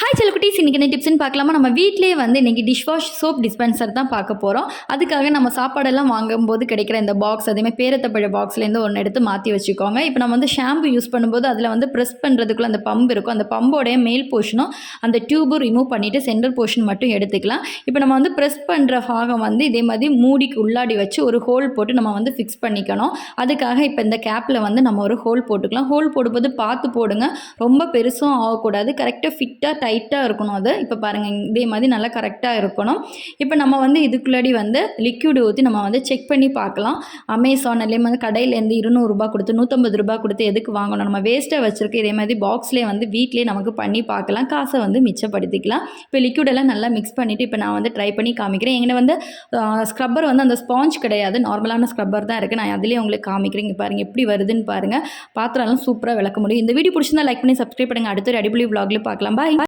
Hi செல்லக்குட்டீஸ், இன்றைக்கி என்ன டிப்ஸ்ன்னு பார்க்கலாமா? நம்ம வீட்டிலேயே வந்து இன்றைக்கி டிஷ்வாஷ் சோப் டிஸ்பென்சர் தான் பார்க்க போகிறோம். அதுக்காக நம்ம சாப்பாடெல்லாம் வாங்கும்போது கிடைக்கிற இந்த பாக்ஸ், அதேமாதிரி பேரத்தப்பழ பாக்ஸ்லேருந்து ஒன்று எடுத்து மாற்றி வச்சுக்கோங்க. இப்போ நம்ம வந்து ஷாம்பு யூஸ் பண்ணும்போது அதில் வந்து ப்ரெஸ் பண்ணுறதுக்குள்ள அந்த பம்ப் இருக்கும். அந்த பம்போடைய மேல் போர்ஷனும் அந்த டியூபும் ரிமூவ் பண்ணிவிட்டு சென்ட்ரல் போர்ஷன் மட்டும் எடுத்துக்கலாம். இப்போ நம்ம வந்து ப்ரெஸ் பண்ணுற பாகம் வந்து இதே மாதிரி மூடிக்கு உள்ளாடி வச்சு ஒரு ஹோல் போட்டு நம்ம வந்து ஃபிக்ஸ் பண்ணிக்கணும். அதுக்காக இப்போ இந்த கேப்பில் வந்து நம்ம ஒரு ஹோல் போட்டுக்கலாம். ஹோல் போடும்போது பார்த்து போடுங்க, ரொம்ப பெருசும் ஆகக்கூடாது, கரெக்டாக ஃபிட்டாக டைட்டாக இருக்கணும். அது இப்போ பாருங்கள், இதே மாதிரி நல்லா கரெக்டாக இருக்கணும். இப்போ நம்ம வந்து இதுக்குள்ளாடி வந்து லிக்யூடு ஊற்றி நம்ம வந்து செக் பண்ணி பார்க்கலாம். அமேசான்லேயே வந்து கடையிலேருந்து 200 ரூபா கொடுத்து 150 ரூபா கொடுத்து எதுக்கு வாங்கணும்? நம்ம வேஸ்ட்டாக வச்சுருக்கு இதே மாதிரி பாக்ஸ்லேயே வந்து வீட்லேயே நமக்கு பண்ணி பார்க்கலாம், காசை வந்து மிச்சப்படுத்திக்கலாம். இப்போ லிக்யூடெல்லாம் நல்லா மிக்ஸ் பண்ணிவிட்டு இப்போ நான் வந்து ட்ரை பண்ணி காமிக்கிறேன். எங்கிட்ட வந்து ஸ்க்ரப்பர் வந்து அந்த ஸ்பாஞ்ச் கிடையாது, நார்மலான ஸ்க்ரப்பர் தான் இருக்குது. நான் அதிலே உங்களுக்கு காமிக்கிறேன். இங்கே பாருங்கள் எப்படி வருதுன்னு பாருங்கள். பாத்திரம்லாம் சூப்பராக விளக்க முடியும். இந்த வீடியோ பிடிச்சிருந்தா லைக் பண்ணி சப்ஸ்கிரைப் பண்ணுங்கள். அடுத்த ஒரு அடிப்பொலி vlogல பார்க்கலாம். பாய்.